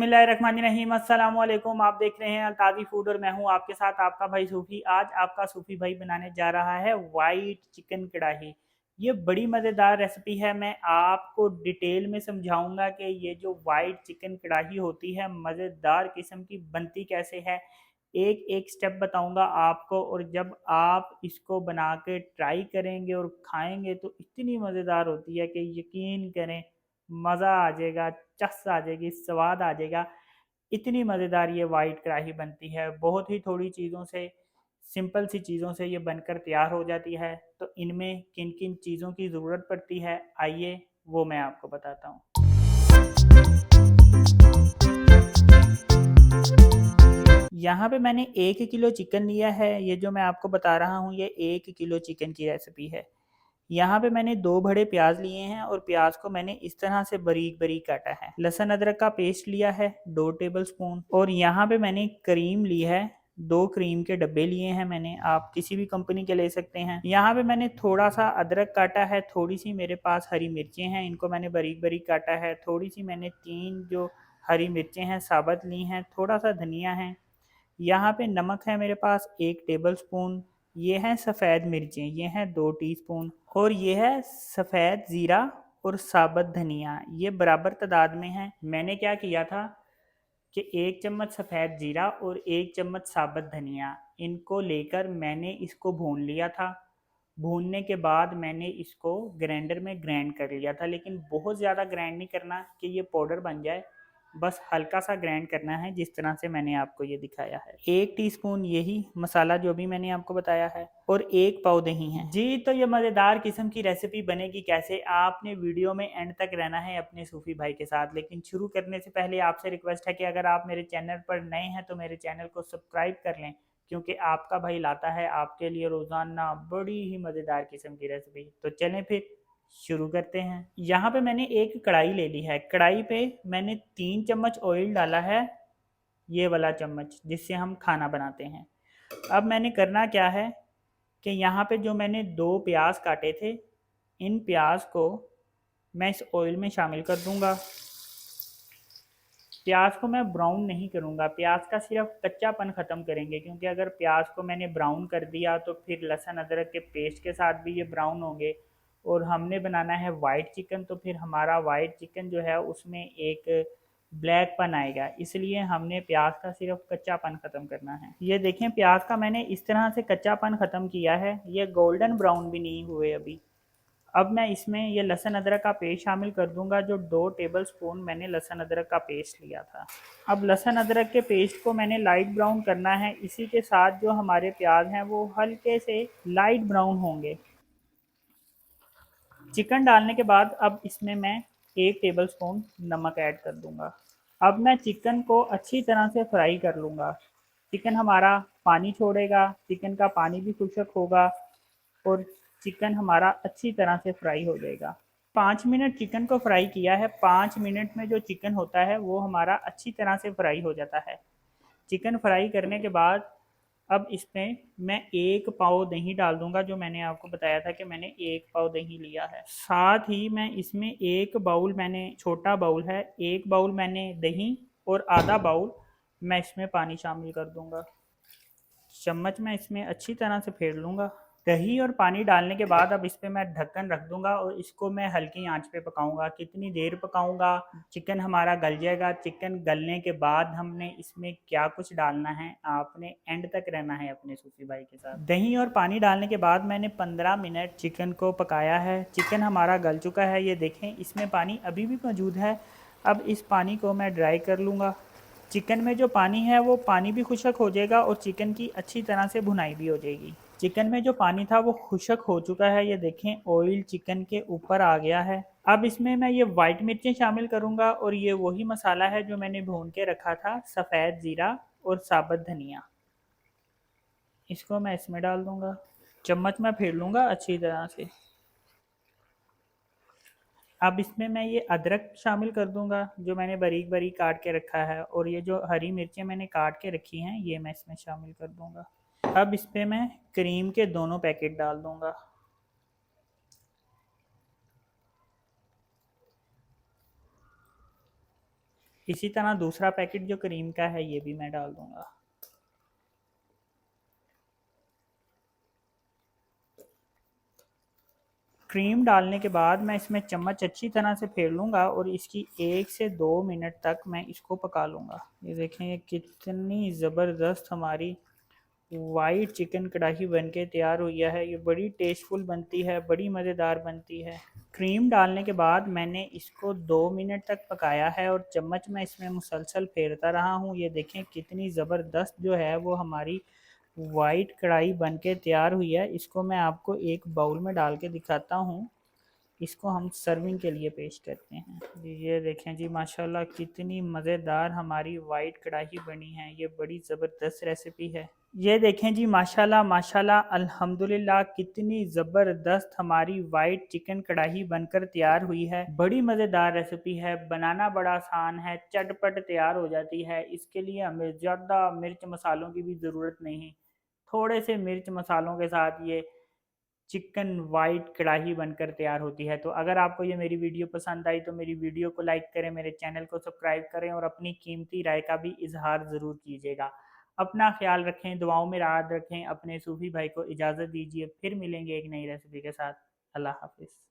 बिस्मिल्लाहिर्रहमानिर्रहीम। अस्सलाम वालेकुम। आप देख रहे हैं अल्ताज़ी फूड और मैं हूं आपके साथ आपका भाई सूफ़ी। आज आपका सूफ़ी भाई बनाने जा रहा है वाइट चिकन कढ़ाई। ये बड़ी मज़ेदार रेसिपी है। मैं आपको डिटेल में समझाऊंगा कि ये जो वाइट चिकन कढ़ाई होती है मज़ेदार किस्म की बनती कैसे है। एक एक स्टेप बताऊंगा आपको, और जब आप इसको बना के ट्राई करेंगे और खाएंगे तो इतनी मज़ेदार होती है कि यकीन करें मज़ा आ जाएगा, चस आ जाएगी, स्वाद आ जाएगा। इतनी मज़ेदार ये वाइट कढ़ाई बनती है। बहुत ही थोड़ी चीज़ों से, सिंपल सी चीज़ों से ये बनकर तैयार हो जाती है। तो इनमें किन किन चीज़ों की ज़रूरत पड़ती है, आइए वो मैं आपको बताता हूँ। यहाँ पे मैंने 1 किलो चिकन लिया है। ये जो मैं आपको बता रहा हूँ ये 1 किलो चिकन की रेसिपी है। यहाँ पे मैंने 2 बड़े प्याज लिए हैं और प्याज को मैंने इस तरह से बारीक बारीक काटा है। लहसुन अदरक का पेस्ट लिया है 2 टेबल स्पून। और यहाँ पे मैंने क्रीम ली है, 2 क्रीम के डब्बे लिए हैं मैंने, आप किसी भी कंपनी के ले सकते हैं। यहाँ पे मैंने थोड़ा सा अदरक काटा है, थोड़ी सी मेरे पास हरी मिर्चें हैं, इनको मैंने बारीक बारीक काटा है। थोड़ी सी मैंने 3 जो हरी मिर्चें हैं साबुत ली हैं। थोड़ा सा धनिया है। यहाँ पे नमक है मेरे पास 1 टेबल स्पून। ये हैं सफ़ेद मिर्चें, ये हैं 2 टीस्पून। और ये है सफ़ेद ज़ीरा और साबुत धनिया, ये बराबर तादाद में है। मैंने क्या किया था कि 1 चम्मच सफ़ेद ज़ीरा और 1 चम्मच साबुत धनिया, इनको लेकर मैंने इसको भून लिया था। भूनने के बाद मैंने इसको ग्राइंडर में ग्राइंड कर लिया था, लेकिन बहुत ज़्यादा ग्राइंड नहीं करना कि ये पाउडर बन जाए, बस हल्का सा ग्राइंड करना है जिस तरह से मैंने आपको ये दिखाया है। 1 टीस्पून यही मसाला जो भी मैंने आपको बताया है, और 1 पाव दही है जी। तो ये मज़ेदार किस्म की रेसिपी बनेगी कैसे, आपने वीडियो में एंड तक रहना है अपने सूफी भाई के साथ। लेकिन शुरू करने से पहले आपसे रिक्वेस्ट है कि अगर आप मेरे चैनल पर नए हैं तो मेरे चैनल को सब्सक्राइब कर लें, क्योंकि आपका भाई लाता है आपके लिए रोज़ाना बड़ी ही मज़ेदार किस्म की रेसिपी। तो चलें फिर शुरू करते हैं। यहाँ पे मैंने एक कढ़ाई ले ली है। कढ़ाई पे मैंने 3 चम्मच ऑयल डाला है, ये वाला चम्मच जिससे हम खाना बनाते हैं। अब मैंने करना क्या है कि यहाँ पे जो मैंने 2 प्याज काटे थे, इन प्याज को मैं इस ऑयल में शामिल कर दूंगा। प्याज को मैं ब्राउन नहीं करूँगा, प्याज का सिर्फ कच्चापन ख़त्म करेंगे, क्योंकि अगर प्याज को मैंने ब्राउन कर दिया तो फिर लहसुन अदरक के पेस्ट के साथ भी ये ब्राउन होंगे। और हमने बनाना है वाइट चिकन, तो फिर हमारा वाइट चिकन जो है उसमें एक ब्लैकपन आएगा, इसलिए हमने प्याज का सिर्फ कच्चापन ख़त्म करना है। ये देखें प्याज का मैंने इस तरह से कच्चापन ख़त्म किया है, ये गोल्डन ब्राउन भी नहीं हुए अभी। अब मैं इसमें ये लहसुन अदरक का पेस्ट शामिल कर दूंगा, जो 2 टेबल स्पून मैंने लहसुन अदरक का पेस्ट लिया था। अब लहसुन अदरक के पेस्ट को मैंने लाइट ब्राउन करना है। इसी के साथ जो हमारे प्याज हैं वो हल्के से लाइट ब्राउन होंगे। चिकन डालने के बाद अब इसमें मैं 1 टेबल स्पून नमक ऐड कर दूंगा। अब मैं चिकन को अच्छी तरह से फ्राई कर लूँगा। चिकन हमारा पानी छोड़ेगा, चिकन का पानी भी खुश्क होगा और चिकन हमारा अच्छी तरह से फ्राई हो जाएगा। 5 मिनट चिकन को फ्राई किया है। 5 मिनट में जो चिकन होता है वो हमारा अच्छी तरह से फ्राई हो जाता है। चिकन फ्राई करने के बाद अब इसमें मैं 1 पाव दही डाल दूंगा, जो मैंने आपको बताया था कि मैंने 1 पाव दही लिया है। साथ ही मैं इसमें 1 बाउल, मैंने छोटा बाउल है, 1 बाउल मैंने दही और आधा बाउल मैं इसमें पानी शामिल कर दूंगा। चम्मच में इसमें अच्छी तरह से फेर लूँगा। दही और पानी डालने के बाद अब इस पे मैं ढक्कन रख दूंगा और इसको मैं हल्की आंच पे पकाऊंगा। कितनी देर पकाऊंगा, चिकन हमारा गल जाएगा। चिकन गलने के बाद हमने इसमें क्या कुछ डालना है, आपने एंड तक रहना है अपने सूफी भाई के साथ। दही और पानी डालने के बाद मैंने 15 मिनट चिकन को पकाया है। चिकन हमारा गल चुका है, ये देखें इसमें पानी अभी भी मौजूद है। अब इस पानी को मैं ड्राई कर लूँगा। चिकन में जो पानी है वो पानी भी खुश्क हो जाएगा और चिकन की अच्छी तरह से भुनाई भी हो जाएगी। चिकन में जो पानी था वो खुश्क हो चुका है, ये देखें ऑयल चिकन के ऊपर आ गया है। अब इसमें मैं ये वाइट मिर्चें शामिल करूंगा और ये वही मसाला है जो मैंने भून के रखा था, सफ़ेद ज़ीरा और साबुत धनिया, इसको मैं इसमें डाल दूंगा। चम्मच में फेर लूँगा अच्छी तरह से। अब इसमें मैं ये अदरक शामिल कर दूंगा जो मैंने बारीक बारीक काट के रखा है, और ये जो हरी मिर्चें मैंने काट के रखी हैं ये मैं इसमें शामिल कर दूंगा। अब इस पर मैं क्रीम के दोनों पैकेट डाल दूंगा। इसी तरह दूसरा पैकेट जो क्रीम का है ये भी मैं डाल दूंगा। क्रीम डालने के बाद मैं इसमें चम्मच अच्छी तरह से फेर लूँगा और इसकी 1 से 2 मिनट तक मैं इसको पका लूँगा। ये देखें ये कितनी ज़बरदस्त हमारी वाइट चिकन कढ़ाई बन के तैयार हुई है। ये बड़ी टेस्टफुल बनती है, बड़ी मज़ेदार बनती है। क्रीम डालने के बाद मैंने इसको 2 मिनट तक पकाया है और चम्मच में इसमें मुसलसल फेरता रहा हूँ। ये देखें कितनी ज़बरदस्त जो है वो हमारी वाइट कढ़ाई बन के तैयार हुई है। इसको मैं आपको एक बाउल में डाल के दिखाता हूँ। इसको हम सर्विंग के लिए पेश करते हैं। जी ये देखें जी माशाल्लाह कितनी मज़ेदार हमारी वाइट कढ़ाई बनी है। ये बड़ी ज़बरदस्त रेसिपी है। ये देखें जी माशाल्लाह माशाल्लाह अल्हम्दुलिल्लाह कितनी ज़बरदस्त हमारी वाइट चिकन कढ़ाई बनकर तैयार हुई है। बड़ी मज़ेदार रेसिपी है, बनाना बड़ा आसान है, चटपट तैयार हो जाती है। इसके लिए हमें ज़्यादा मिर्च मसालों की भी ज़रूरत नहीं। थोड़े से मिर्च मसालों के साथ ये चिकन वाइट कढ़ाई बनकर तैयार होती है। तो अगर आपको ये मेरी वीडियो पसंद आई तो मेरी वीडियो को लाइक करें, मेरे चैनल को सब्सक्राइब करें और अपनी कीमती राय का भी इजहार ज़रूर कीजिएगा। अपना ख्याल रखें, दुआओं में याद रखें। अपने सूफी भाई को इजाज़त दीजिए, फिर मिलेंगे एक नई रेसिपी के साथ। अल्लाह हाफिज़।